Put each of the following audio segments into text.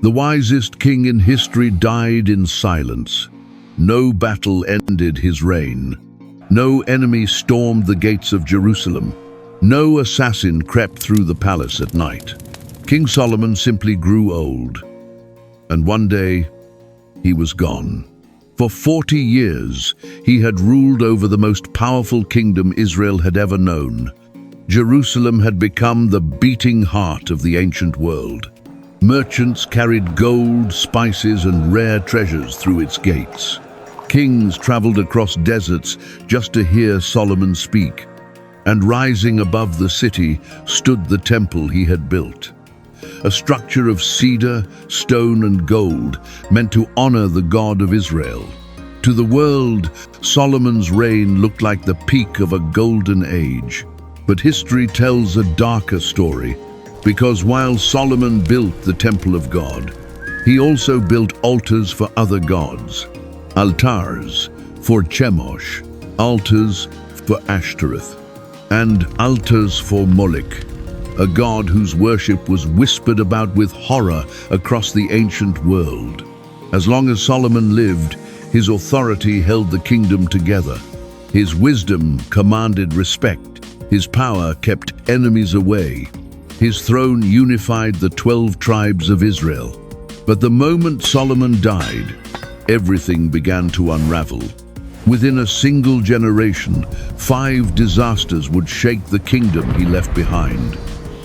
The wisest king in history died in silence. No battle ended his reign. No enemy stormed the gates of Jerusalem. No assassin crept through the palace at night. King Solomon simply grew old. And one day, he was gone. For 40 years, he had ruled over the most powerful kingdom Israel had ever known. Jerusalem had become the beating heart of the ancient world. Merchants carried gold, spices, and rare treasures through its gates. Kings traveled across deserts just to hear Solomon speak. And rising above the city stood the temple he had built. A structure of cedar, stone, and gold meant to honor the God of Israel. To the world, Solomon's reign looked like the peak of a golden age. But history tells a darker story, because while Solomon built the temple of God, he also built altars for other gods. Altars for Chemosh, altars for Ashtoreth, and altars for Moloch, a god whose worship was whispered about with horror across the ancient world. As long as Solomon lived, his authority held the kingdom together. His wisdom commanded respect. His power kept enemies away. His throne unified the 12 tribes of Israel. But the moment Solomon died, everything began to unravel. Within a single generation, 5 disasters would shake the kingdom he left behind.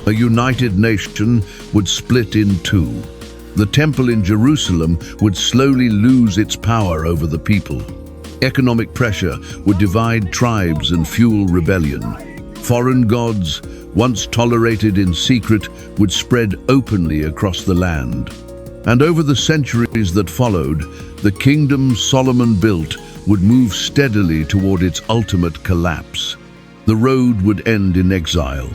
A united nation would split in 2. The temple in Jerusalem would slowly lose its power over the people. Economic pressure would divide tribes and fuel rebellion. Foreign gods, once tolerated in secret, would spread openly across the land. And over the centuries that followed, the kingdom Solomon built would move steadily toward its ultimate collapse. The road would end in exile.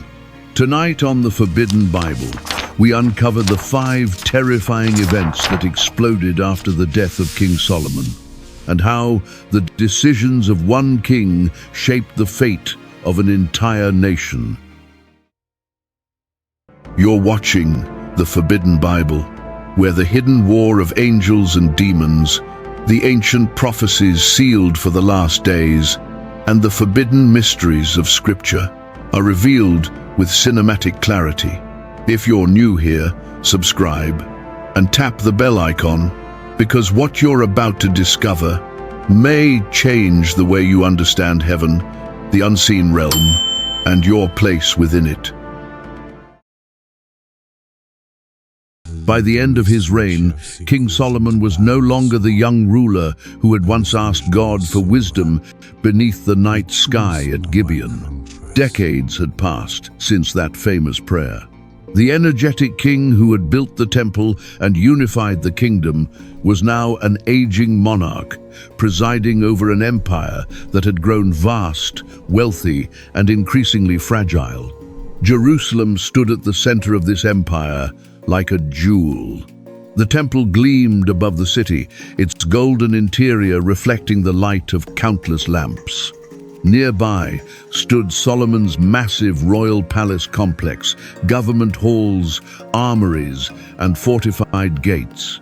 Tonight on the Forbidden Bible, we uncover the 5 terrifying events that exploded after the death of King Solomon, and how the decisions of one king shaped the fate of an entire nation. You're watching the Forbidden Bible, where the hidden war of angels and demons, the ancient prophecies sealed for the last days, and the forbidden mysteries of Scripture are revealed with cinematic clarity. If you're new here, subscribe and tap the bell icon, because what you're about to discover may change the way you understand heaven, the unseen realm, and your place within it. By the end of his reign, King Solomon was no longer the young ruler who had once asked God for wisdom beneath the night sky at Gibeon. Decades had passed since that famous prayer. The energetic king who had built the temple and unified the kingdom was now an aging monarch, presiding over an empire that had grown vast, wealthy, and increasingly fragile. Jerusalem stood at the center of this empire, like a jewel. The temple gleamed above the city, its golden interior reflecting the light of countless lamps. Nearby stood Solomon's massive royal palace complex, government halls, armories, and fortified gates.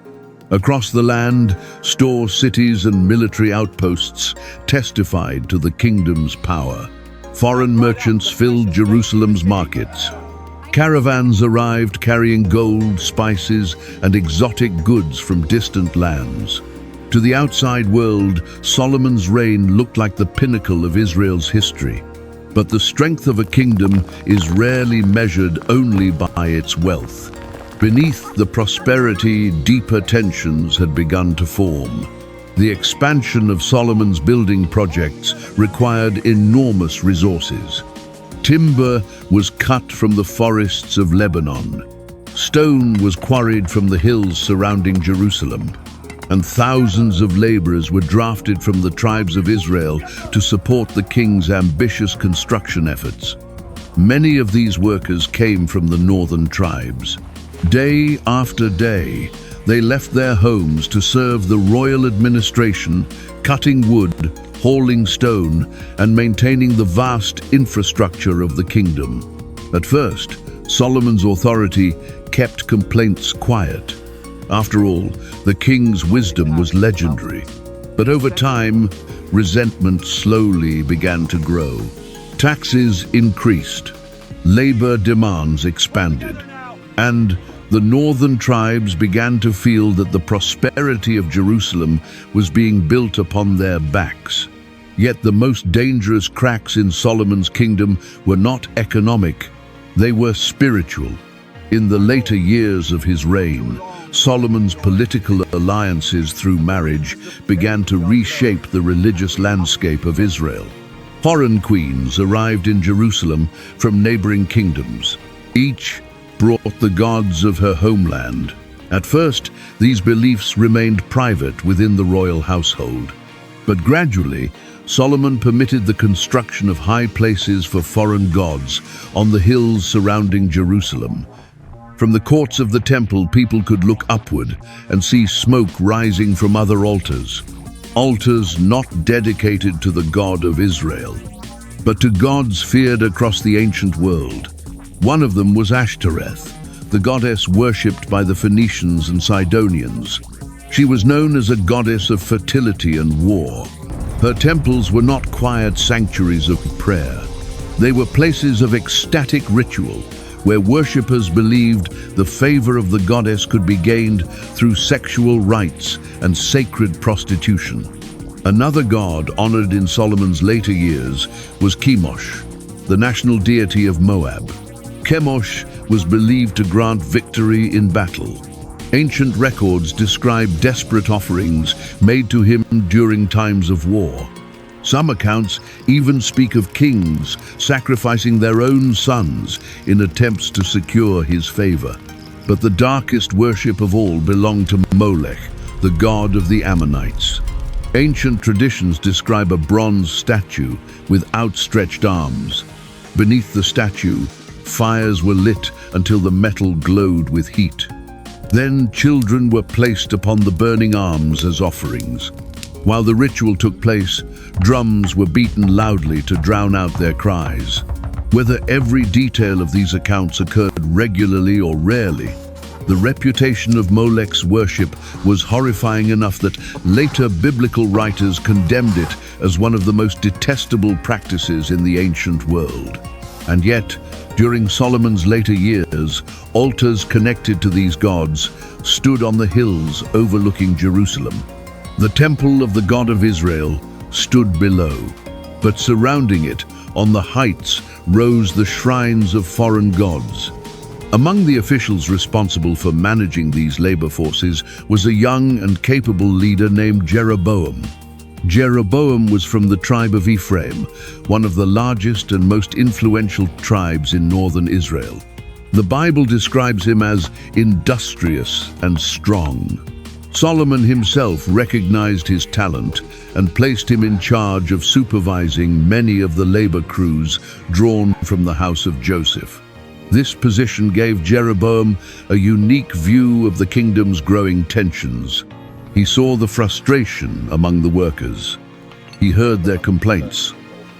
Across the land, store cities and military outposts testified to the kingdom's power. Foreign merchants filled Jerusalem's markets. Caravans arrived carrying gold, spices, and exotic goods from distant lands. To the outside world, Solomon's reign looked like the pinnacle of Israel's history. But the strength of a kingdom is rarely measured only by its wealth. Beneath the prosperity, deeper tensions had begun to form. The expansion of Solomon's building projects required enormous resources. Timber was cut from the forests of Lebanon. Stone was quarried from the hills surrounding Jerusalem. And thousands of laborers were drafted from the tribes of Israel to support the king's ambitious construction efforts. Many of these workers came from the northern tribes. Day after day, they left their homes to serve the royal administration, cutting wood, hauling stone, and maintaining the vast infrastructure of the kingdom. At first, Solomon's authority kept complaints quiet. After all, the king's wisdom was legendary. But over time, resentment slowly began to grow. Taxes increased, labor demands expanded, and the northern tribes began to feel that the prosperity of Jerusalem was being built upon their backs. Yet the most dangerous cracks in Solomon's kingdom were not economic, they were spiritual. In the later years of his reign, Solomon's political alliances through marriage began to reshape the religious landscape of Israel. Foreign queens arrived in Jerusalem from neighboring kingdoms. Each brought the gods of her homeland. At first, these beliefs remained private within the royal household. But gradually, Solomon permitted the construction of high places for foreign gods on the hills surrounding Jerusalem. From the courts of the temple, people could look upward and see smoke rising from other altars. Altars not dedicated to the God of Israel, but to gods feared across the ancient world. One of them was Ashtoreth, the goddess worshipped by the Phoenicians and Sidonians. She was known as a goddess of fertility and war. Her temples were not quiet sanctuaries of prayer. They were places of ecstatic ritual, where worshippers believed the favor of the goddess could be gained through sexual rites and sacred prostitution. Another god honored in Solomon's later years was Chemosh, the national deity of Moab. Chemosh was believed to grant victory in battle. Ancient records describe desperate offerings made to him during times of war. Some accounts even speak of kings sacrificing their own sons in attempts to secure his favor. But the darkest worship of all belonged to Molech, the god of the Ammonites. Ancient traditions describe a bronze statue with outstretched arms. Beneath the statue, fires were lit until the metal glowed with heat. Then children were placed upon the burning arms as offerings. While the ritual took place, drums were beaten loudly to drown out their cries. Whether every detail of these accounts occurred regularly or rarely, the reputation of Molech's worship was horrifying enough that later biblical writers condemned it as one of the most detestable practices in the ancient world. And yet, during Solomon's later years, altars connected to these gods stood on the hills overlooking Jerusalem. The temple of the God of Israel stood below, but surrounding it, on the heights, rose the shrines of foreign gods. Among the officials responsible for managing these labor forces was a young and capable leader named Jeroboam. Jeroboam was from the tribe of Ephraim, one of the largest and most influential tribes in northern Israel. The Bible describes him as industrious and strong. Solomon himself recognized his talent and placed him in charge of supervising many of the labor crews drawn from the house of Joseph. This position gave Jeroboam a unique view of the kingdom's growing tensions. He saw the frustration among the workers. He heard their complaints,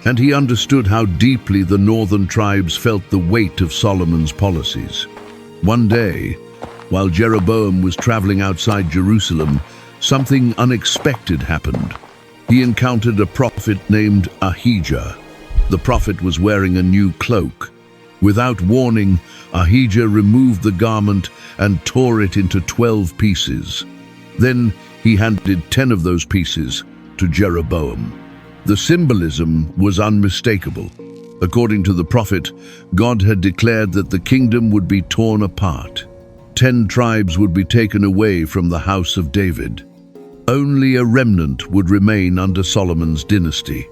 and he understood how deeply the northern tribes felt the weight of Solomon's policies. One day, while Jeroboam was traveling outside Jerusalem, something unexpected happened. He encountered a prophet named Ahijah. The prophet was wearing a new cloak. Without warning, Ahijah removed the garment and tore it into 12 pieces. Then he handed 10 of those pieces to Jeroboam. The symbolism was unmistakable. According to the prophet, God had declared that the kingdom would be torn apart. 10 tribes would be taken away from the house of David. Only a remnant would remain under Solomon's dynasty,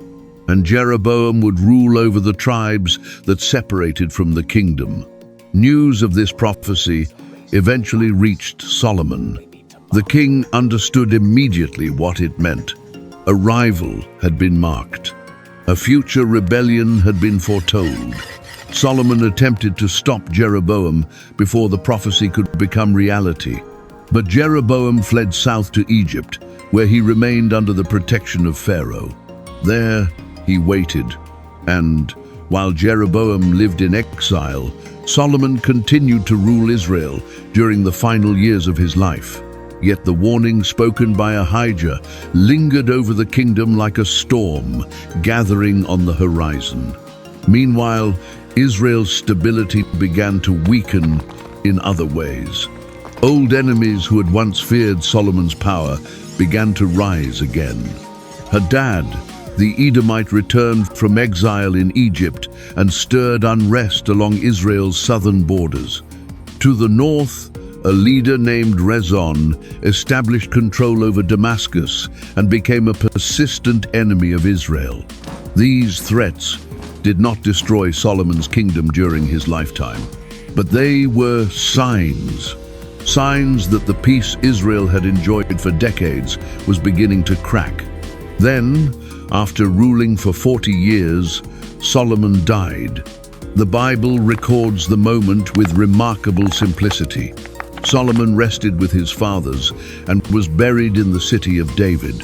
and Jeroboam would rule over the tribes that separated from the kingdom. News of this prophecy eventually reached Solomon. The king understood immediately what it meant. A rival had been marked. A future rebellion had been foretold. Solomon attempted to stop Jeroboam before the prophecy could become reality. But Jeroboam fled south to Egypt, where he remained under the protection of Pharaoh. There he waited, and while Jeroboam lived in exile, Solomon continued to rule Israel during the final years of his life. Yet the warning spoken by Ahijah lingered over the kingdom like a storm gathering on the horizon. Meanwhile, Israel's stability began to weaken in other ways. Old enemies who had once feared Solomon's power began to rise again. Hadad, the Edomite, returned from exile in Egypt and stirred unrest along Israel's southern borders. To the north, a leader named Rezon established control over Damascus and became a persistent enemy of Israel. These threats did not destroy Solomon's kingdom during his lifetime, but they were signs that the peace Israel had enjoyed for decades was beginning to crack. Then, after ruling for 40 years, Solomon died. The Bible records the moment with remarkable simplicity. Solomon rested with his fathers and was buried in the city of David,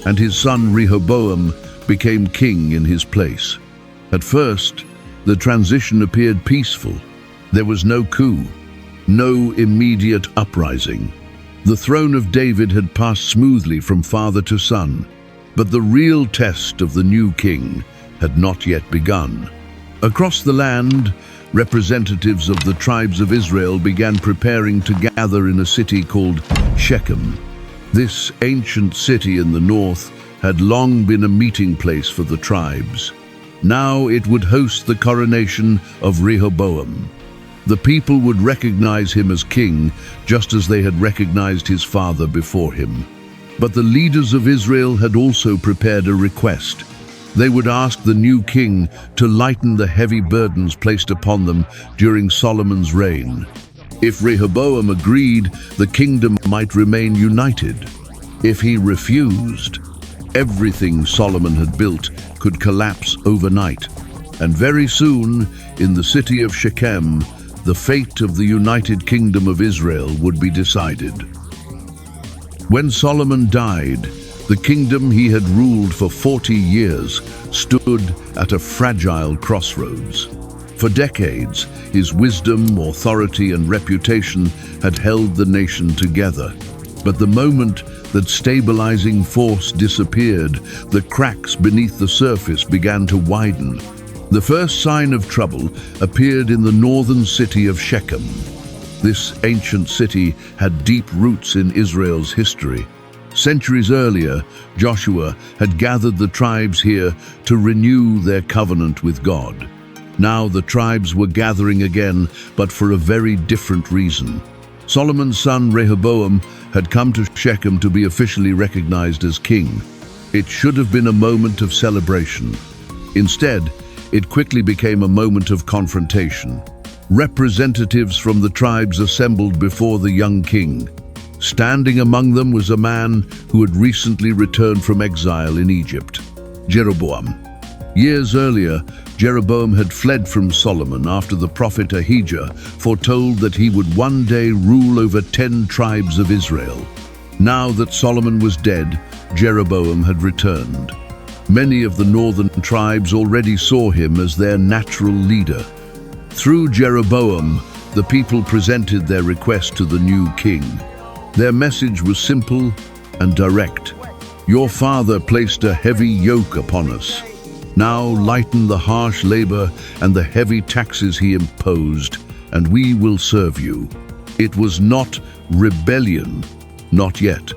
and his son Rehoboam became king in his place. At first, the transition appeared peaceful. There was no coup, no immediate uprising. The throne of David had passed smoothly from father to son, but the real test of the new king had not yet begun. Across the land, representatives of the tribes of Israel began preparing to gather in a city called Shechem. This ancient city in the north had long been a meeting place for the tribes. Now it would host the coronation of Rehoboam. The people would recognize him as king, just as they had recognized his father before him. But the leaders of Israel had also prepared a request. They would ask the new king to lighten the heavy burdens placed upon them during Solomon's reign. If Rehoboam agreed, the kingdom might remain united. If he refused, everything Solomon had built could collapse overnight. And very soon, in the city of Shechem, the fate of the united kingdom of Israel would be decided. When Solomon died, the kingdom he had ruled for 40 years stood at a fragile crossroads. For decades, his wisdom, authority, and reputation had held the nation together. But the moment that stabilizing force disappeared, the cracks beneath the surface began to widen. The first sign of trouble appeared in the northern city of Shechem. This ancient city had deep roots in Israel's history. Centuries earlier, Joshua had gathered the tribes here to renew their covenant with God. Now the tribes were gathering again, but for a very different reason. Solomon's son Rehoboam had come to Shechem to be officially recognized as king. It should have been a moment of celebration. Instead, it quickly became a moment of confrontation. Representatives from the tribes assembled before the young king. Standing among them was a man who had recently returned from exile in Egypt, Jeroboam. Years earlier, Jeroboam had fled from Solomon after the prophet Ahijah foretold that he would one day rule over 10 tribes of Israel. Now that Solomon was dead, Jeroboam had returned. Many of the northern tribes already saw him as their natural leader. Through Jeroboam, the people presented their request to the new king. Their message was simple and direct. Your father placed a heavy yoke upon us. Now lighten the harsh labor and the heavy taxes he imposed, and we will serve you. It was not rebellion, not yet.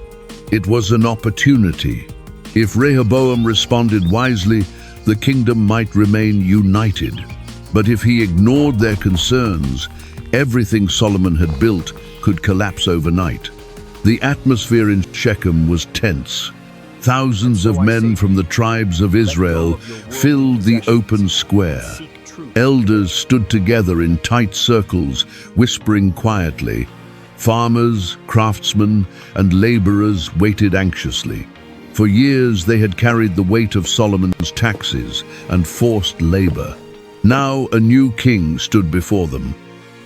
It was an opportunity. If Rehoboam responded wisely, the kingdom might remain united. But if he ignored their concerns, everything Solomon had built could collapse overnight. The atmosphere in Shechem was tense. Thousands of men from the tribes of Israel filled the open square. Elders stood together in tight circles, whispering quietly. Farmers, craftsmen, and laborers waited anxiously. For years they had carried the weight of Solomon's taxes and forced labor. Now a new king stood before them,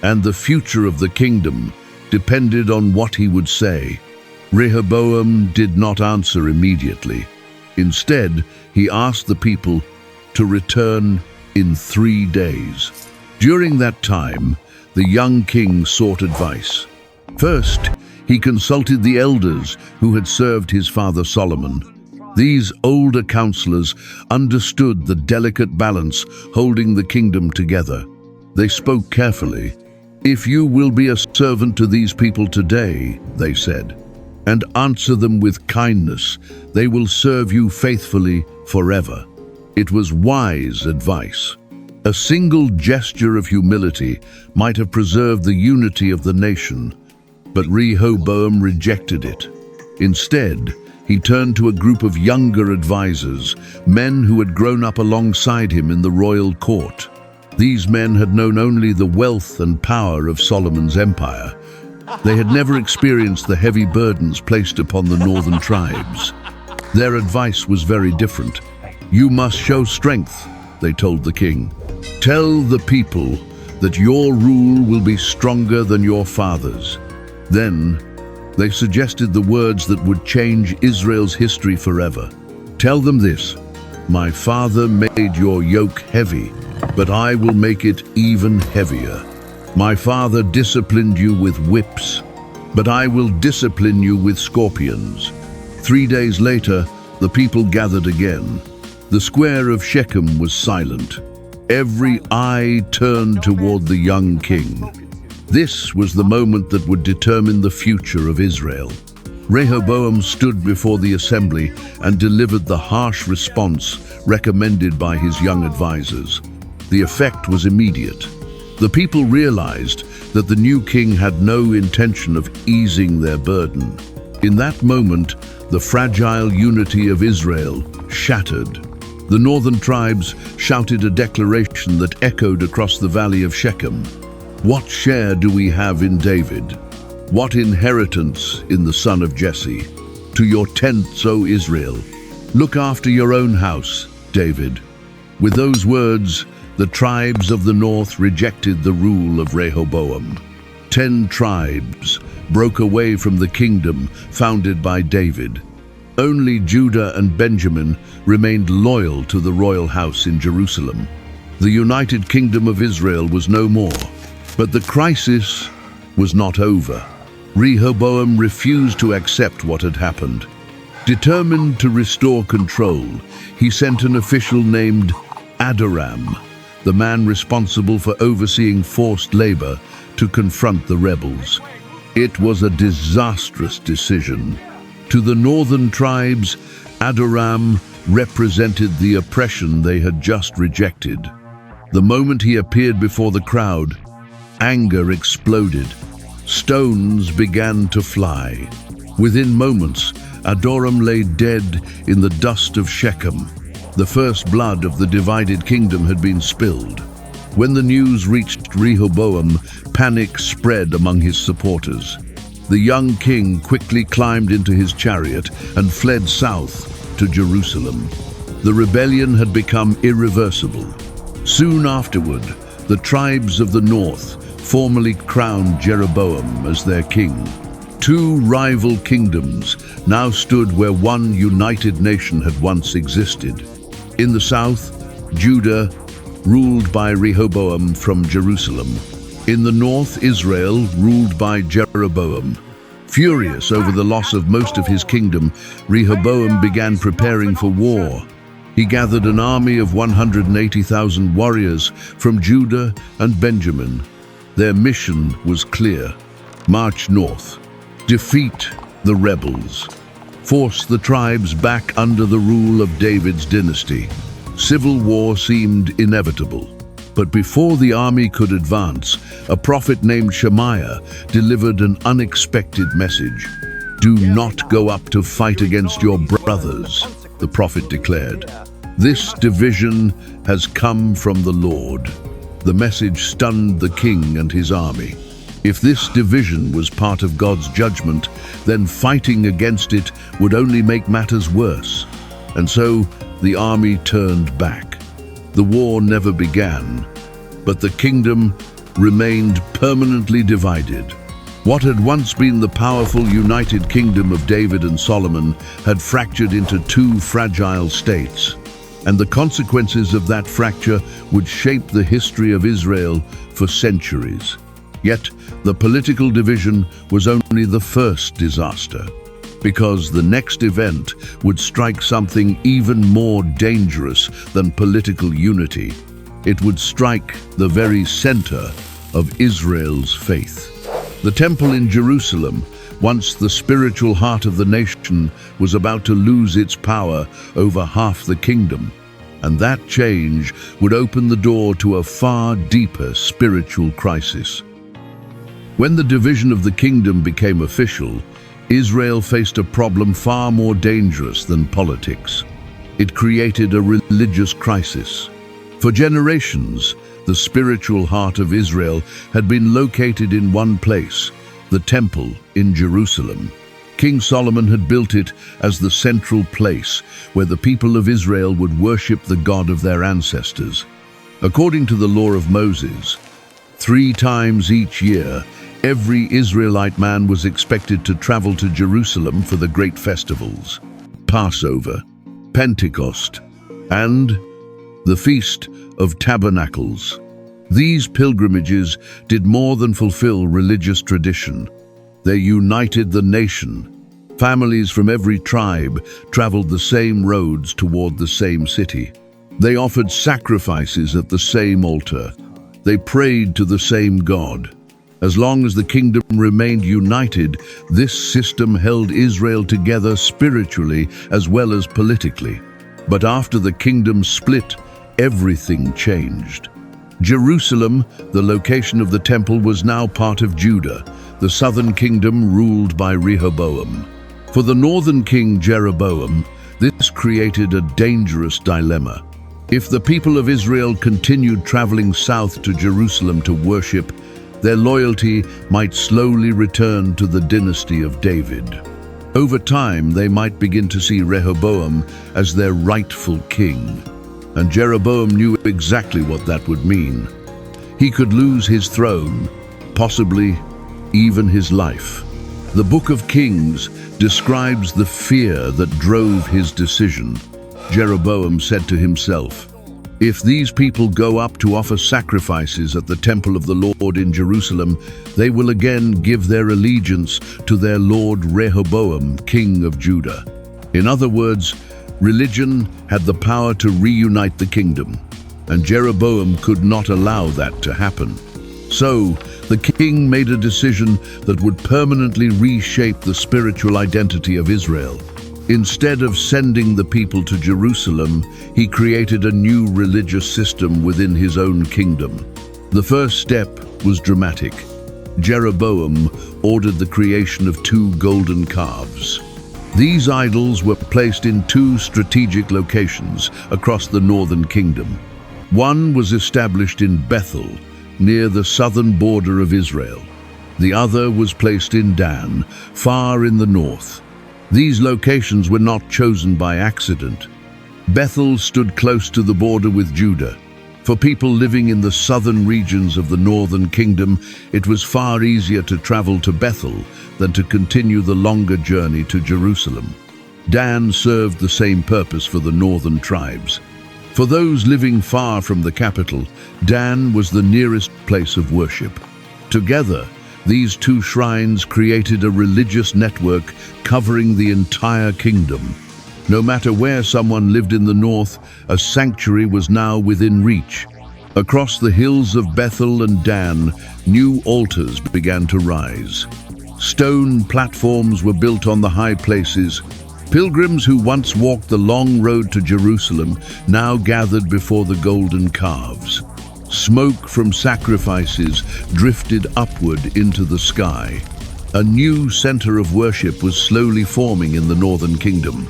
and the future of the kingdom depended on what he would say. Rehoboam did not answer immediately. Instead, he asked the people to return in 3 days. During that time, the young king sought advice. First, He consulted the elders who had served his father Solomon. These older counselors understood the delicate balance holding the kingdom together. They spoke carefully. "If you will be a servant to these people today," they said, "and answer them with kindness, they will serve you faithfully forever." It was wise advice. A single gesture of humility might have preserved the unity of the nation, but Rehoboam rejected it. Instead, he turned to a group of younger advisors, men who had grown up alongside him in the royal court. These men had known only the wealth and power of Solomon's empire. They had never experienced the heavy burdens placed upon the northern tribes. Their advice was very different. "You must show strength," they told the king. "Tell the people that your rule will be stronger than your father's." Then, they suggested the words that would change Israel's history forever. "Tell them this: my father made your yoke heavy, but I will make it even heavier. My father disciplined you with whips, but I will discipline you with scorpions." 3 days later, the people gathered again. The square of Shechem was silent. Every eye turned toward the young king. This was the moment that would determine the future of Israel. Rehoboam stood before the assembly and delivered the harsh response recommended by his young advisors. The effect was immediate. The people realized that the new king had no intention of easing their burden. In that moment, the fragile unity of Israel shattered. The northern tribes shouted a declaration that echoed across the valley of Shechem. "What share do we have in David? What inheritance in the son of Jesse? To your tents, O Israel! Look after your own house, David." With those words, the tribes of the north rejected the rule of Rehoboam. 10 tribes broke away from the kingdom founded by David. Only Judah and Benjamin remained loyal to the royal house in Jerusalem. The United Kingdom of Israel was no more, but the crisis was not over. Rehoboam refused to accept what had happened. Determined to restore control, he sent an official named Adoram, the man responsible for overseeing forced labor, to confront the rebels. It was a disastrous decision. To the northern tribes, Adoram represented the oppression they had just rejected. The moment he appeared before the crowd, anger exploded. Stones began to fly. Within moments, Adoram lay dead in the dust of Shechem. The first blood of the divided kingdom had been spilled. When the news reached Rehoboam, panic spread among his supporters. The young king quickly climbed into his chariot and fled south to Jerusalem. The rebellion had become irreversible. Soon afterward, the tribes of the north formally crowned Jeroboam as their king. 2 rival kingdoms now stood where one united nation had once existed. In the south, Judah ruled by Rehoboam from Jerusalem. In the north, Israel ruled by Jeroboam. Furious over the loss of most of his kingdom, Rehoboam began preparing for war. He gathered an army of 180,000 warriors from Judah and Benjamin. Their mission was clear: march north, defeat the rebels, force the tribes back under the rule of David's dynasty. Civil war seemed inevitable. But before the army could advance, a prophet named Shemaiah delivered an unexpected message. "Do not go up to fight against your brothers," the prophet declared. "This division has come from the Lord." The message stunned the king and his army. If this division was part of God's judgment, then fighting against it would only make matters worse. And so the army turned back. The war never began, but the kingdom remained permanently divided. What had once been the powerful united kingdom of David and Solomon had fractured into 2 fragile states, and the consequences of that fracture would shape the history of Israel for centuries. Yet, the political division was only the first disaster, because the next event would strike something even more dangerous than political unity. It would strike the very center of Israel's faith. The temple in Jerusalem, once the spiritual heart of the nation, was about to lose its power over half the kingdom, and that change would open the door to a far deeper spiritual crisis. When the division of the kingdom became official, Israel faced a problem far more dangerous than politics. It created a religious crisis. For generations, the spiritual heart of Israel had been located in one place, the temple in Jerusalem. King Solomon had built it as the central place where the people of Israel would worship the God of their ancestors. According to the law of Moses, 3 times each year, every Israelite man was expected to travel to Jerusalem for the great festivals: Passover, Pentecost, and the Feast of Tabernacles. These pilgrimages did more than fulfill religious tradition. They united the nation. Families from every tribe traveled the same roads toward the same city. They offered sacrifices at the same altar. They prayed to the same God. As long as the kingdom remained united, this system held Israel together spiritually as well as politically. But after the kingdom split, everything changed. Jerusalem, the location of the temple, was now part of Judah, the southern kingdom ruled by Rehoboam. For the northern king Jeroboam, this created a dangerous dilemma. If the people of Israel continued traveling south to Jerusalem to worship, their loyalty might slowly return to the dynasty of David. Over time, they might begin to see Rehoboam as their rightful king. And Jeroboam knew exactly what that would mean. He could lose his throne, possibly even his life. The Book of Kings describes the fear that drove his decision. Jeroboam said to himself, "If these people go up to offer sacrifices at the temple of the Lord in Jerusalem, they will again give their allegiance to their Lord Rehoboam, king of Judah." In other words, religion had the power to reunite the kingdom, and Jeroboam could not allow that to happen. So, the king made a decision that would permanently reshape the spiritual identity of Israel. Instead of sending the people to Jerusalem, he created a new religious system within his own kingdom. The first step was dramatic. Jeroboam ordered the creation of 2 golden calves. These idols were placed in 2 strategic locations across the northern kingdom. One was established in Bethel, near the southern border of Israel. The other was placed in Dan, far in the north. These locations were not chosen by accident. Bethel stood close to the border with Judah. For people living in the southern regions of the northern kingdom, it was far easier to travel to Bethel than to continue the longer journey to Jerusalem. Dan served the same purpose for the northern tribes. For those living far from the capital, Dan was the nearest place of worship. Together, these 2 shrines created a religious network covering the entire kingdom. No matter where someone lived in the north, a sanctuary was now within reach. Across the hills of Bethel and Dan, new altars began to rise. Stone platforms were built on the high places. Pilgrims who once walked the long road to Jerusalem now gathered before the golden calves. Smoke from sacrifices drifted upward into the sky. A new center of worship was slowly forming in the northern kingdom.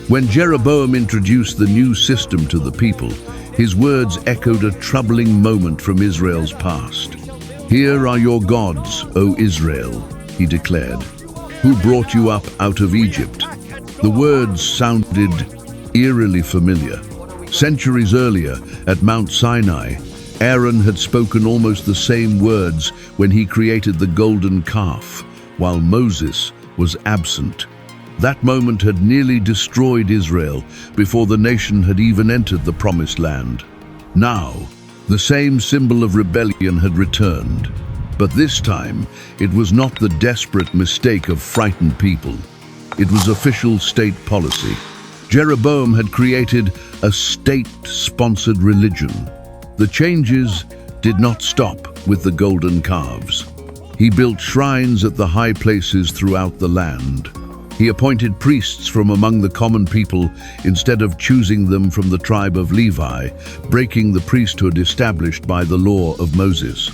When Jeroboam introduced the new system to the people, his words echoed a troubling moment from Israel's past. "Here are your gods, O Israel," he declared, "who brought you up out of Egypt." The words sounded eerily familiar. Centuries earlier, at Mount Sinai, Aaron had spoken almost the same words when he created the golden calf, while Moses was absent. That moment had nearly destroyed Israel before the nation had even entered the Promised Land. Now, the same symbol of rebellion had returned, But this time, it was not the desperate mistake of frightened people. It was official state policy. Jeroboam had created a state-sponsored religion. The changes did not stop with the golden calves. He built shrines at the high places throughout the land. He appointed priests from among the common people instead of choosing them from the tribe of Levi, breaking the priesthood established by the law of Moses.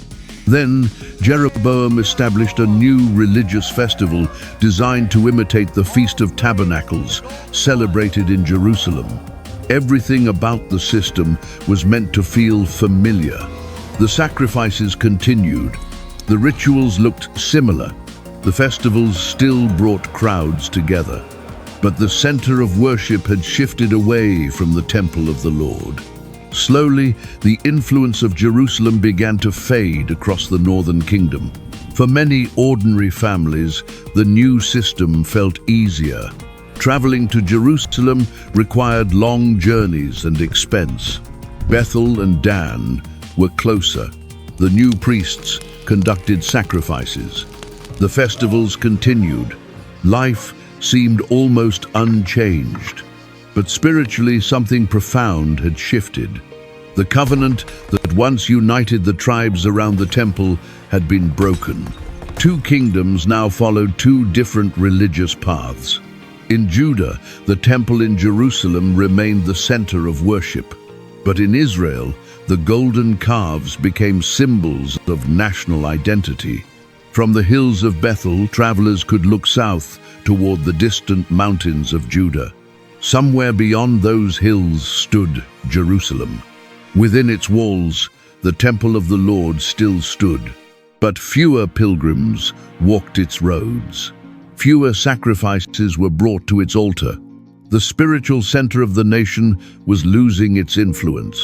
Then Jeroboam established a new religious festival designed to imitate the Feast of Tabernacles, celebrated in Jerusalem. Everything about the system was meant to feel familiar. The sacrifices continued. The rituals looked similar. The festivals still brought crowds together. But the center of worship had shifted away from the temple of the Lord. Slowly, the influence of Jerusalem began to fade across the northern kingdom. For many ordinary families, the new system felt easier. Traveling to Jerusalem required long journeys and expense. Bethel and Dan were closer. The new priests conducted sacrifices. The festivals continued. Life seemed almost unchanged. But spiritually, something profound had shifted. The covenant that once united the tribes around the temple had been broken. Two kingdoms now followed two different religious paths. In Judah, the temple in Jerusalem remained the center of worship. But in Israel, the golden calves became symbols of national identity. From the hills of Bethel, travelers could look south toward the distant mountains of Judah. Somewhere beyond those hills stood Jerusalem. Within its walls, the temple of the Lord still stood, but fewer pilgrims walked its roads. Fewer sacrifices were brought to its altar. The spiritual center of the nation was losing its influence.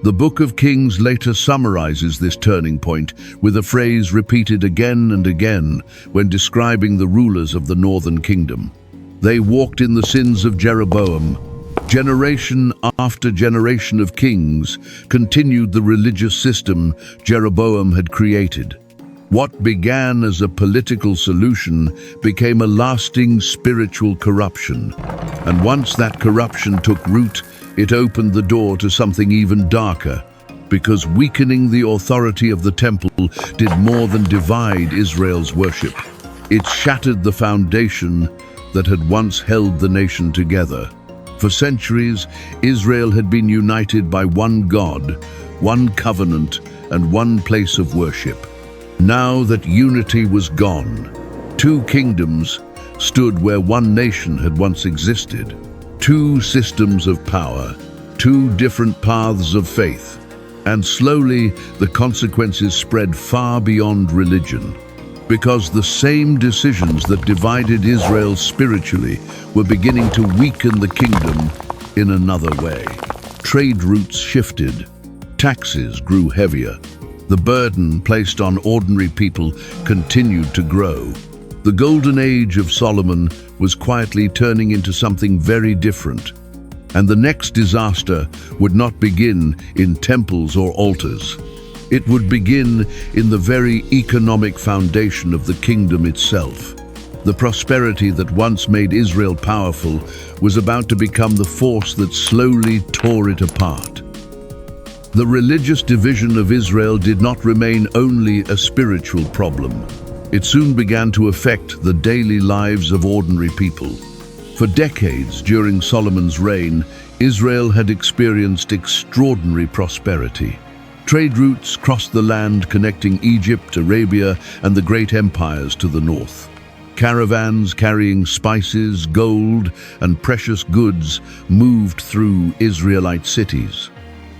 The Book of Kings later summarizes this turning point with a phrase repeated again and again when describing the rulers of the northern kingdom. They walked in the sins of Jeroboam. Generation after generation of kings continued the religious system Jeroboam had created. What began as a political solution became a lasting spiritual corruption. And once that corruption took root, it opened the door to something even darker, because weakening the authority of the temple did more than divide Israel's worship. It shattered the foundation that had once held the nation together. For centuries, Israel had been united by one God, one covenant, and one place of worship. Now that unity was gone, two kingdoms stood where one nation had once existed. Two systems of power, two different paths of faith. And slowly, the consequences spread far beyond religion. Because the same decisions that divided Israel spiritually were beginning to weaken the kingdom in another way. Trade routes shifted. Taxes grew heavier. The burden placed on ordinary people continued to grow. The golden age of Solomon was quietly turning into something very different. And the next disaster would not begin in temples or altars. It would begin in the very economic foundation of the kingdom itself. The prosperity that once made Israel powerful was about to become the force that slowly tore it apart. The religious division of Israel did not remain only a spiritual problem. It soon began to affect the daily lives of ordinary people. For decades during Solomon's reign, Israel had experienced extraordinary prosperity. Trade routes crossed the land connecting Egypt, Arabia, and the great empires to the north. Caravans carrying spices, gold, and precious goods moved through Israelite cities.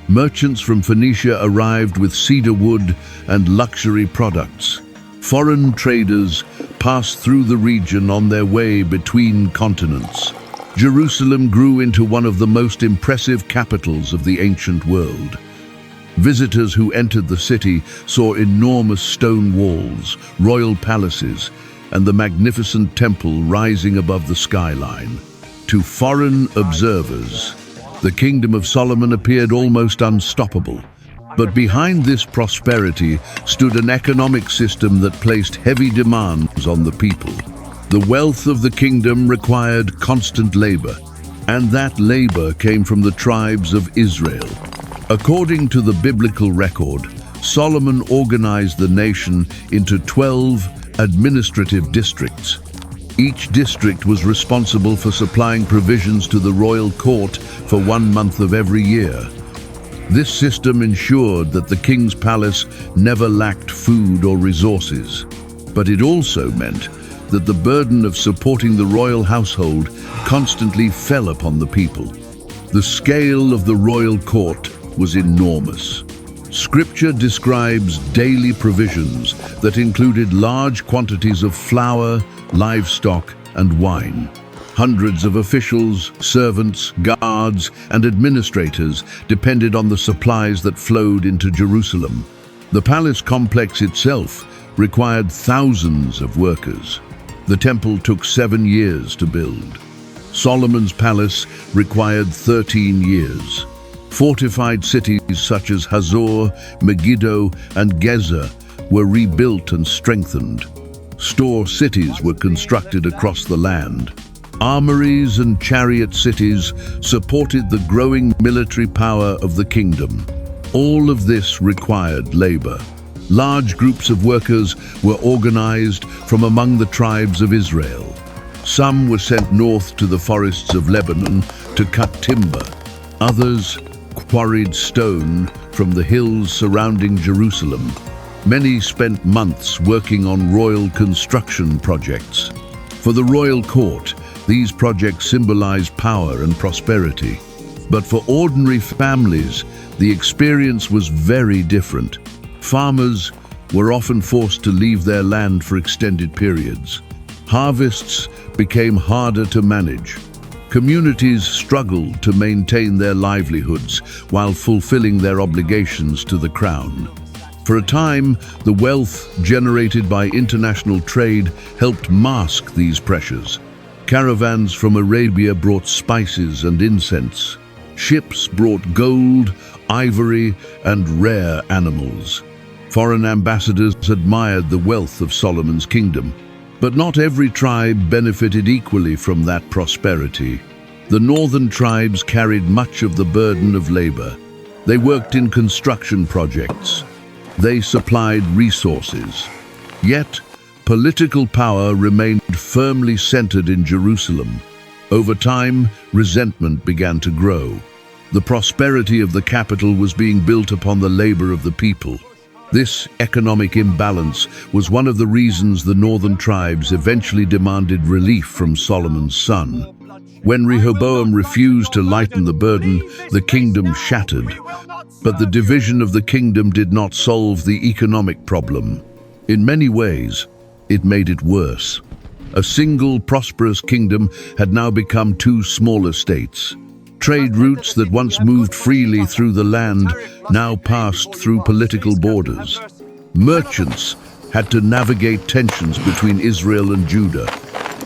Merchants from Phoenicia arrived with cedar wood and luxury products. Foreign traders passed through the region on their way between continents. Jerusalem grew into one of the most impressive capitals of the ancient world. Visitors who entered the city saw enormous stone walls, royal palaces, and the magnificent temple rising above the skyline. To foreign observers, the kingdom of Solomon appeared almost unstoppable. But behind this prosperity stood an economic system that placed heavy demands on the people. The wealth of the kingdom required constant labor, and that labor came from the tribes of Israel. According to the biblical record, Solomon organized the nation into 12 administrative districts. Each district was responsible for supplying provisions to the royal court for 1 month of every year. This system ensured that the king's palace never lacked food or resources. But it also meant that the burden of supporting the royal household constantly fell upon the people. The scale of the royal court was enormous. Scripture describes daily provisions that included large quantities of flour, livestock, and wine. Hundreds of officials, servants, guards, and administrators depended on the supplies that flowed into Jerusalem. The palace complex itself required thousands of workers. The temple took 7 years to build. Solomon's palace required 13 years. Fortified cities such as Hazor, Megiddo, and Gezer were rebuilt and strengthened. Store cities were constructed across the land. Armories and chariot cities supported the growing military power of the kingdom. All of this required labor. Large groups of workers were organized from among the tribes of Israel. Some were sent north to the forests of Lebanon to cut timber. Others quarried stone from the hills surrounding Jerusalem. Many spent months working on royal construction projects. For the royal court, these projects symbolized power and prosperity. But for ordinary families, the experience was very different. Farmers were often forced to leave their land for extended periods. Harvests became harder to manage. Communities struggled to maintain their livelihoods while fulfilling their obligations to the crown. For a time, the wealth generated by international trade helped mask these pressures. Caravans from Arabia brought spices and incense. Ships brought gold, ivory, and rare animals. Foreign ambassadors admired the wealth of Solomon's kingdom. But not every tribe benefited equally from that prosperity. The northern tribes carried much of the burden of labor. They worked in construction projects. They supplied resources. Yet, political power remained firmly centered in Jerusalem. Over time, resentment began to grow. The prosperity of the capital was being built upon the labor of the people. This economic imbalance was one of the reasons the northern tribes eventually demanded relief from Solomon's son. When Rehoboam refused to lighten the burden, the kingdom shattered. But the division of the kingdom did not solve the economic problem. In many ways, it made it worse. A single prosperous kingdom had now become 2 smaller states. Trade routes that once moved freely through the land now passed through political borders. Merchants had to navigate tensions between Israel and Judah.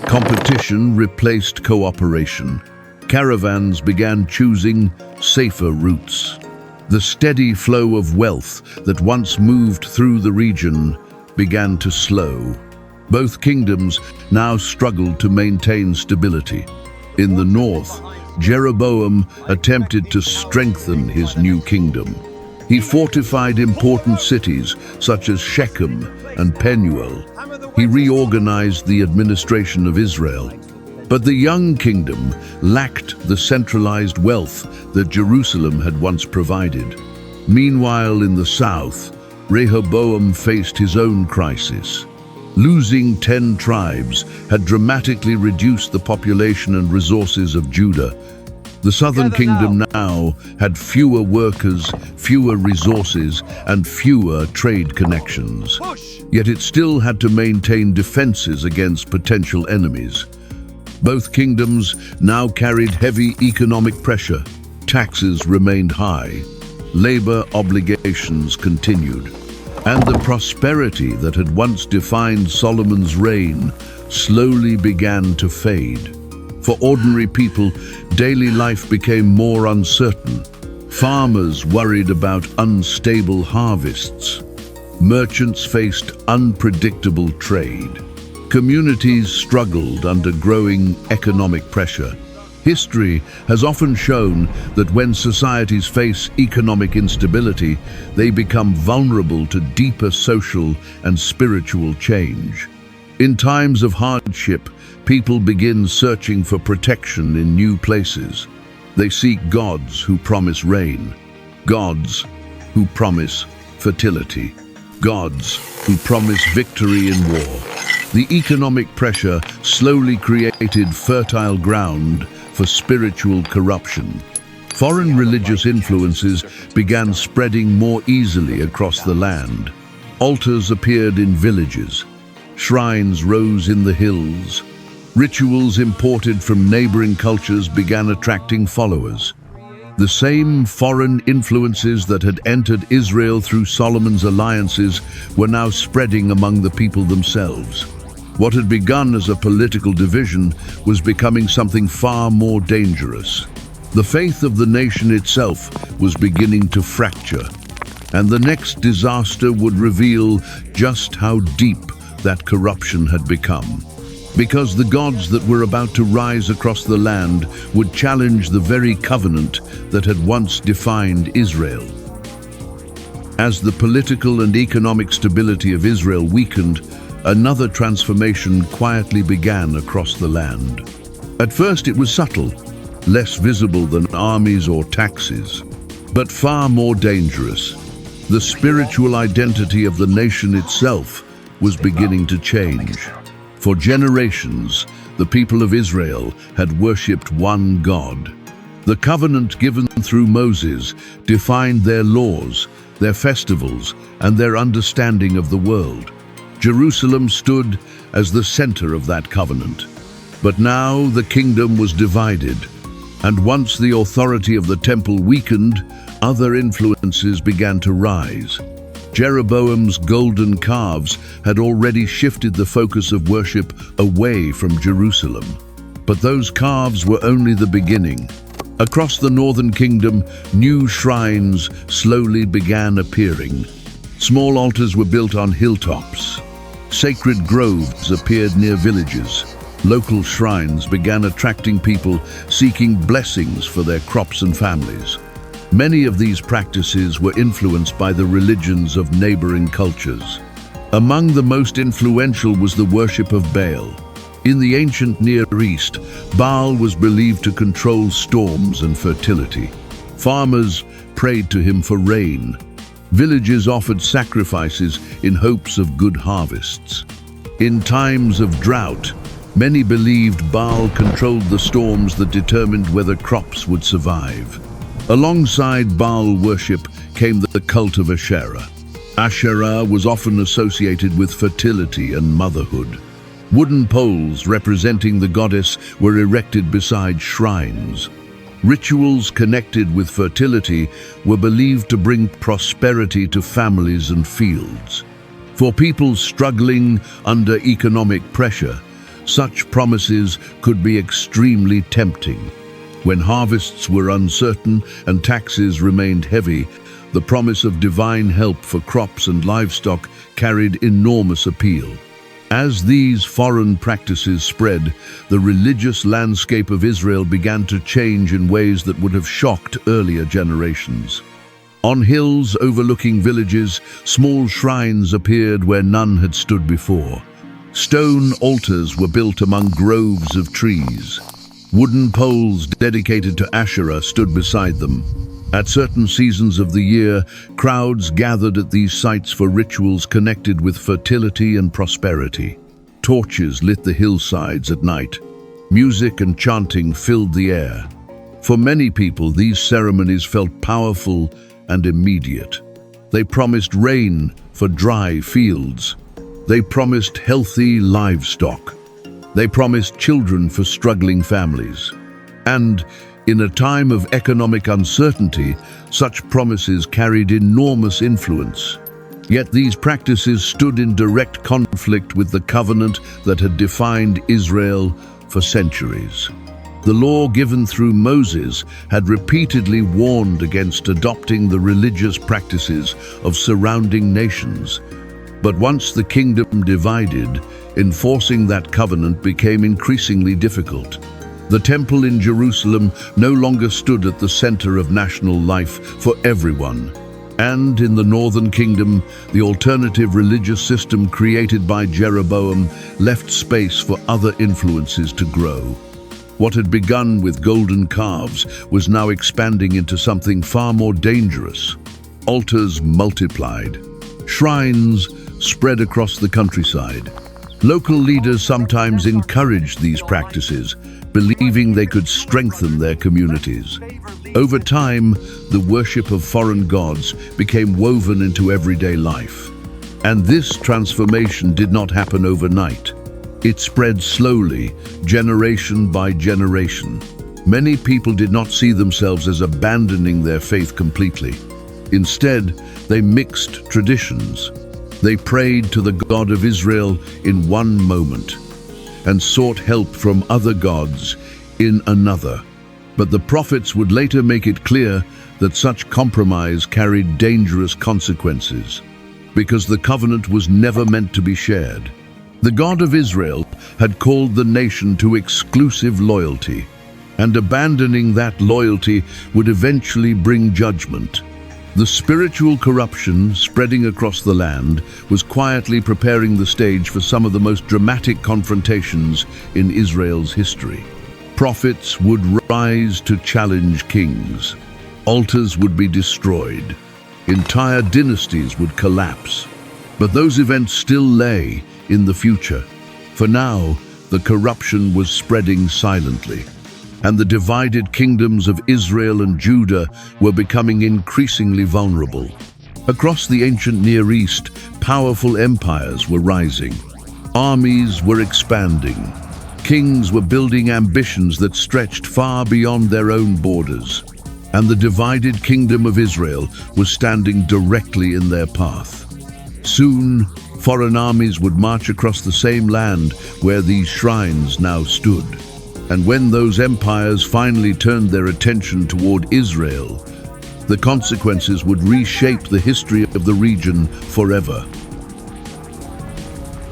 Competition replaced cooperation. Caravans began choosing safer routes. The steady flow of wealth that once moved through the region began to slow. Both kingdoms now struggled to maintain stability. In the north, Jeroboam attempted to strengthen his new kingdom. He fortified important cities such as Shechem and Penuel. He reorganized the administration of Israel. But the young kingdom lacked the centralized wealth that Jerusalem had once provided. Meanwhile, in the south, Rehoboam faced his own crisis. Losing 10 tribes had dramatically reduced the population and resources of Judah. The southern kingdom now had fewer workers, fewer resources, and fewer trade connections. Yet it still had to maintain defenses against potential enemies. Both kingdoms now carried heavy economic pressure. Taxes remained high. Labor obligations continued. And the prosperity that had once defined Solomon's reign slowly began to fade. For ordinary people, daily life became more uncertain. Farmers worried about unstable harvests. Merchants faced unpredictable trade. Communities struggled under growing economic pressure. History has often shown that when societies face economic instability, they become vulnerable to deeper social and spiritual change. In times of hardship, people begin searching for protection in new places. They seek gods who promise rain, gods who promise fertility, gods who promise victory in war. The economic pressure slowly created fertile ground for spiritual corruption. Foreign religious influences began spreading more easily across the land. Altars appeared in villages. Shrines rose in the hills. Rituals imported from neighboring cultures began attracting followers. The same foreign influences that had entered Israel through Solomon's alliances were now spreading among the people themselves. What had begun as a political division was becoming something far more dangerous. The faith of the nation itself was beginning to fracture, and the next disaster would reveal just how deep that corruption had become. Because the gods that were about to rise across the land would challenge the very covenant that had once defined Israel. As the political and economic stability of Israel weakened, another transformation quietly began across the land. At first it was subtle, less visible than armies or taxes, but far more dangerous. The spiritual identity of the nation itself was beginning to change. For generations, the people of Israel had worshipped one God. The covenant given through Moses defined their laws, their festivals, and their understanding of the world. Jerusalem stood as the center of that covenant. But now the kingdom was divided, and once the authority of the temple weakened, other influences began to rise. Jeroboam's golden calves had already shifted the focus of worship away from Jerusalem. But those calves were only the beginning. Across the northern kingdom, new shrines slowly began appearing. Small altars were built on hilltops. Sacred groves appeared near villages. Local shrines began attracting people seeking blessings for their crops and families. Many of these practices were influenced by the religions of neighboring cultures. Among the most influential was the worship of Baal. In the ancient Near East, Baal was believed to control storms and fertility. Farmers prayed to him for rain. Villages offered sacrifices in hopes of good harvests. In times of drought, many believed Baal controlled the storms that determined whether crops would survive. Alongside Baal worship came the cult of Asherah. Asherah was often associated with fertility and motherhood. Wooden poles representing the goddess were erected beside shrines. Rituals connected with fertility were believed to bring prosperity to families and fields. For people struggling under economic pressure, such promises could be extremely tempting. When harvests were uncertain and taxes remained heavy, the promise of divine help for crops and livestock carried enormous appeal. As these foreign practices spread, the religious landscape of Israel began to change in ways that would have shocked earlier generations. On hills overlooking villages, small shrines appeared where none had stood before. Stone altars were built among groves of trees. Wooden poles dedicated to Asherah stood beside them. At certain seasons of the year, crowds gathered at these sites for rituals connected with fertility and prosperity. Torches lit the hillsides at night. Music and chanting filled the air. For many people, these ceremonies felt powerful and immediate. They promised rain for dry fields. They promised healthy livestock. They promised children for struggling families. And in a time of economic uncertainty, such promises carried enormous influence. Yet these practices stood in direct conflict with the covenant that had defined Israel for centuries. The law given through Moses had repeatedly warned against adopting the religious practices of surrounding nations. But once the kingdom divided, enforcing that covenant became increasingly difficult. The temple in Jerusalem no longer stood at the center of national life for everyone. And in the northern kingdom, the alternative religious system created by Jeroboam left space for other influences to grow. What had begun with golden calves was now expanding into something far more dangerous. Altars multiplied. Shrines spread across the countryside. Local leaders sometimes encouraged these practices, believing they could strengthen their communities. Over time, the worship of foreign gods became woven into everyday life. And this transformation did not happen overnight. It spread slowly, generation by generation. Many people did not see themselves as abandoning their faith completely. Instead, they mixed traditions. They prayed to the God of Israel in one moment and sought help from other gods in another. But the prophets would later make it clear that such compromise carried dangerous consequences, because the covenant was never meant to be shared. The God of Israel had called the nation to exclusive loyalty, and abandoning that loyalty would eventually bring judgment. The spiritual corruption spreading across the land was quietly preparing the stage for some of the most dramatic confrontations in Israel's history. Prophets would rise to challenge kings. Altars would be destroyed. Entire dynasties would collapse. But those events still lay in the future. For now, the corruption was spreading silently, and the divided kingdoms of Israel and Judah were becoming increasingly vulnerable. Across the ancient Near East, powerful empires were rising. Armies were expanding. Kings were building ambitions that stretched far beyond their own borders. And the divided kingdom of Israel was standing directly in their path. Soon, foreign armies would march across the same land where these shrines now stood. And when those empires finally turned their attention toward Israel, the consequences would reshape the history of the region forever.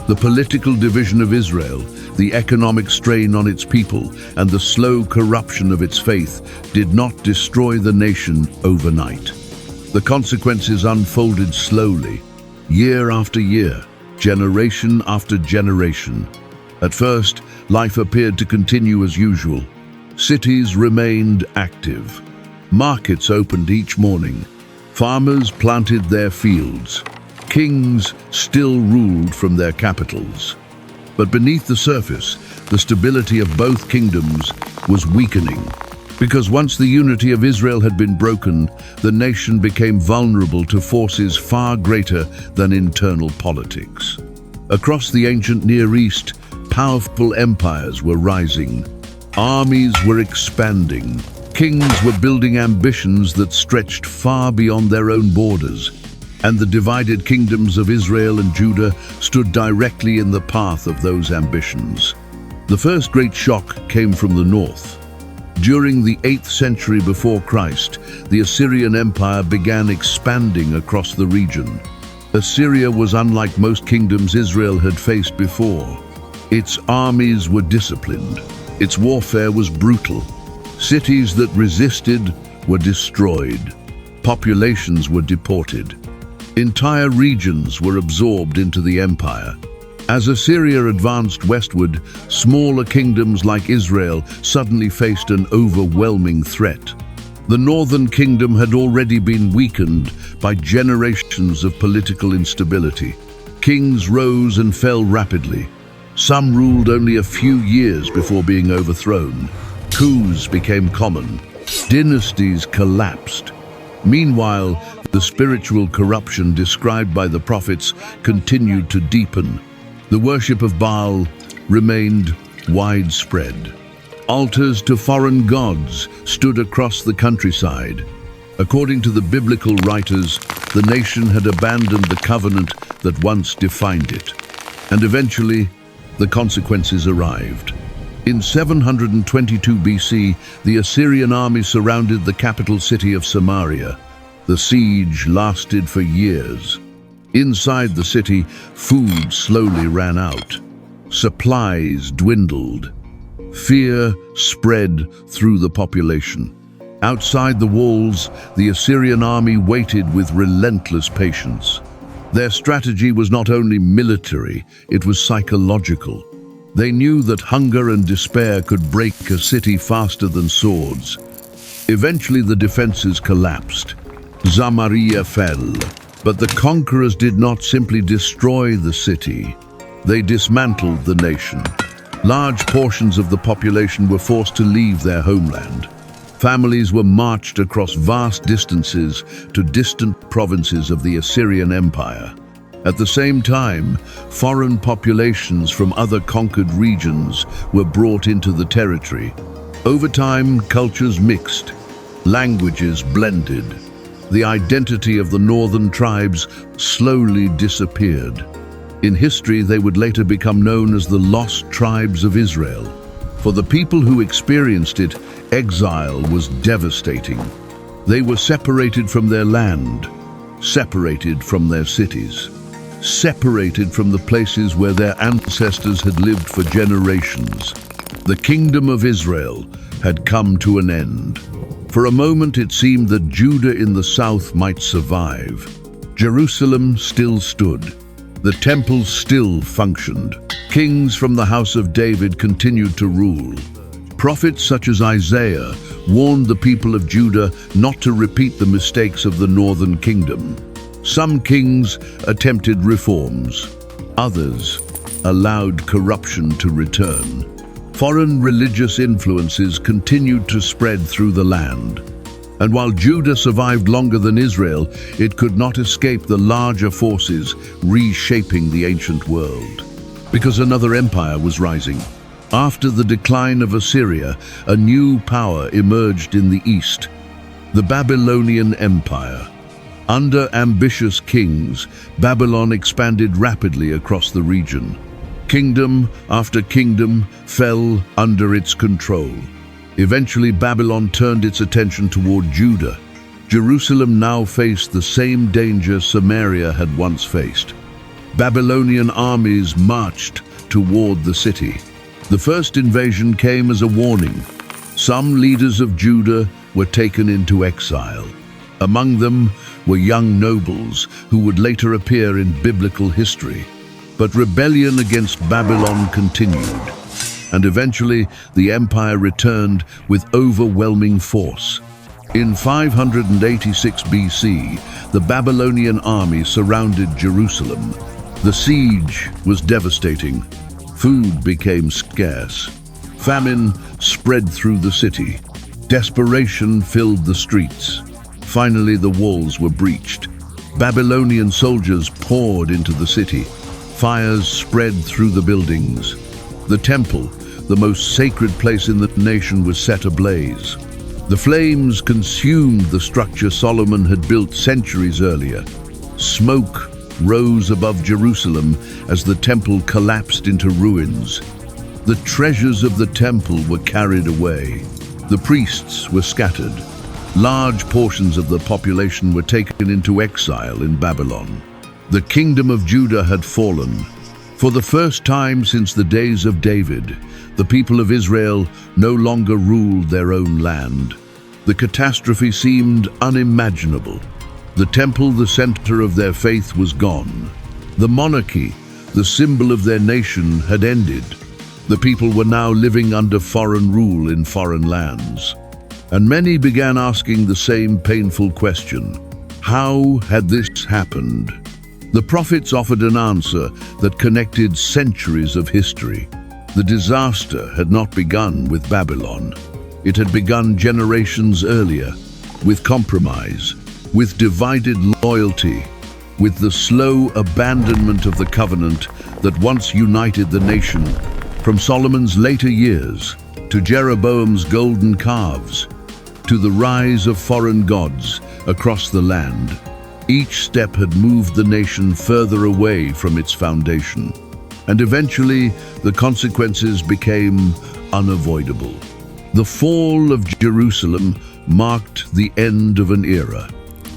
The political division of Israel, the economic strain on its people, and the slow corruption of its faith did not destroy the nation overnight. The consequences unfolded slowly, year after year, generation after generation. At first, life appeared to continue as usual. Cities remained active. Markets opened each morning. Farmers planted their fields. Kings still ruled from their capitals. But beneath the surface, the stability of both kingdoms was weakening. Because once the unity of Israel had been broken, the nation became vulnerable to forces far greater than internal politics. Across the ancient Near East, powerful empires were rising. Armies were expanding. Kings were building ambitions that stretched far beyond their own borders. And the divided kingdoms of Israel and Judah stood directly in the path of those ambitions. The first great shock came from the north. During the 8th century before Christ, the Assyrian Empire began expanding across the region. Assyria was unlike most kingdoms Israel had faced before. Its armies were disciplined. Its warfare was brutal. Cities that resisted were destroyed. Populations were deported. Entire regions were absorbed into the empire. As Assyria advanced westward, smaller kingdoms like Israel suddenly faced an overwhelming threat. The northern kingdom had already been weakened by generations of political instability. Kings rose and fell rapidly. Some ruled only a few years before being overthrown. Coups became common. Dynasties collapsed. Meanwhile, the spiritual corruption described by the prophets continued to deepen. The worship of Baal remained widespread. Altars to foreign gods stood across the countryside. According to the biblical writers, the nation had abandoned the covenant that once defined it. And eventually, the consequences arrived. In 722 BC, the Assyrian army surrounded the capital city of Samaria. The siege lasted for years. Inside the city, food slowly ran out. Supplies dwindled. Fear spread through the population. Outside the walls, the Assyrian army waited with relentless patience. Their strategy was not only military, it was psychological. They knew that hunger and despair could break a city faster than swords. Eventually, the defenses collapsed. Samaria fell. But the conquerors did not simply destroy the city. They dismantled the nation. Large portions of the population were forced to leave their homeland. Families were marched across vast distances to distant provinces of the Assyrian Empire. At the same time, foreign populations from other conquered regions were brought into the territory. Over time, cultures mixed, languages blended. The identity of the northern tribes slowly disappeared. In history, they would later become known as the Lost Tribes of Israel. For the people who experienced it, exile was devastating. They were separated from their land, separated from their cities, separated from the places where their ancestors had lived for generations. The kingdom of Israel had come to an end. For a moment it seemed that Judah in the south might survive. Jerusalem still stood. The temple still functioned. Kings from the house of David continued to rule. Prophets such as Isaiah warned the people of Judah not to repeat the mistakes of the northern kingdom. Some kings attempted reforms. Others allowed corruption to return. Foreign religious influences continued to spread through the land. And while Judah survived longer than Israel, it could not escape the larger forces reshaping the ancient world. Because another empire was rising. After the decline of Assyria, a new power emerged in the east, the Babylonian Empire. Under ambitious kings, Babylon expanded rapidly across the region. Kingdom after kingdom fell under its control. Eventually, Babylon turned its attention toward Judah. Jerusalem now faced the same danger Samaria had once faced. Babylonian armies marched toward the city. The first invasion came as a warning. Some leaders of Judah were taken into exile. Among them were young nobles who would later appear in biblical history. But rebellion against Babylon continued, and eventually the empire returned with overwhelming force. In 586 BC, the Babylonian army surrounded Jerusalem. The siege was devastating. Food became scarce. Famine spread through the city. Desperation filled the streets. Finally, the walls were breached. Babylonian soldiers poured into the city. Fires spread through the buildings. The temple, the most sacred place in the nation, was set ablaze. The flames consumed the structure Solomon had built centuries earlier. Smoke rose above Jerusalem as the temple collapsed into ruins. The treasures of the temple were carried away. The priests were scattered. Large portions of the population were taken into exile in Babylon. The kingdom of Judah had fallen. For the first time since the days of David, the people of Israel no longer ruled their own land. The catastrophe seemed unimaginable. The temple, the center of their faith, was gone. The monarchy, the symbol of their nation, had ended. The people were now living under foreign rule in foreign lands. And many began asking the same painful question: how had this happened? The prophets offered an answer that connected centuries of history. The disaster had not begun with Babylon. It had begun generations earlier, with compromise, with divided loyalty, with the slow abandonment of the covenant that once united the nation. From Solomon's later years, to Jeroboam's golden calves, to the rise of foreign gods across the land, each step had moved the nation further away from its foundation. And eventually, the consequences became unavoidable. The fall of Jerusalem marked the end of an era,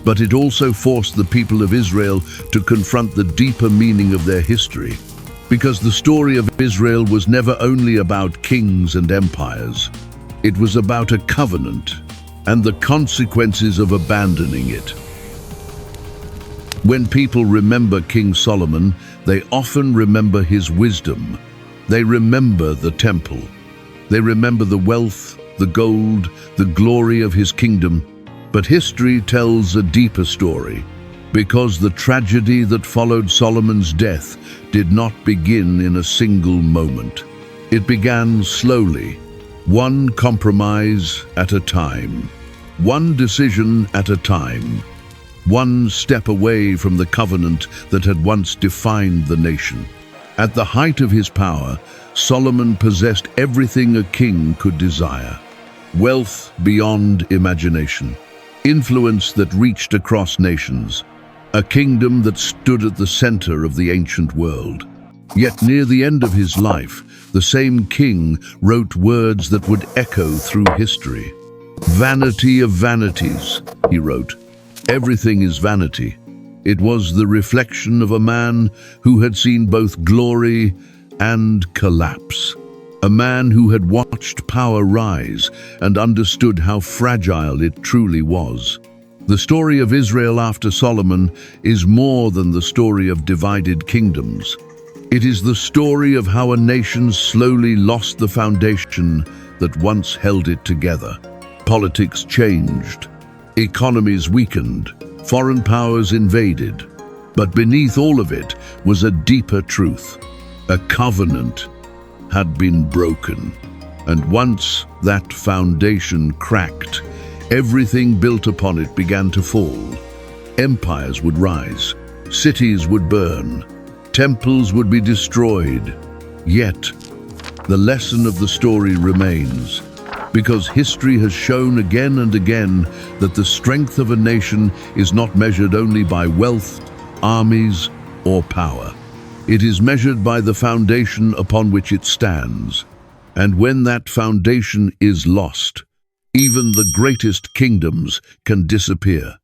but it also forced the people of Israel to confront the deeper meaning of their history, because the story of Israel was never only about kings and empires. It was about a covenant and the consequences of abandoning it. When people remember King Solomon, they often remember his wisdom. They remember the temple. They remember the wealth, the gold, the glory of his kingdom. But history tells a deeper story, because the tragedy that followed Solomon's death did not begin in a single moment. It began slowly, one compromise at a time, one decision at a time, one step away from the covenant that had once defined the nation. At the height of his power, Solomon possessed everything a king could desire: wealth beyond imagination, influence that reached across nations, a kingdom that stood at the center of the ancient world. Yet near the end of his life, the same king wrote words that would echo through history. "Vanity of vanities," he wrote. "Everything is vanity." It was the reflection of a man who had seen both glory and collapse. A man who had watched power rise and understood how fragile it truly was. The story of Israel after Solomon is more than the story of divided kingdoms. It is the story of how a nation slowly lost the foundation that once held it together. Politics changed, economies weakened, foreign powers invaded. But beneath all of it was a deeper truth. A covenant had been broken. And once that foundation cracked, everything built upon it began to fall. Empires would rise, cities would burn, temples would be destroyed. Yet, the lesson of the story remains, because history has shown again and again that the strength of a nation is not measured only by wealth, armies, or power. It is measured by the foundation upon which it stands. And when that foundation is lost, even the greatest kingdoms can disappear.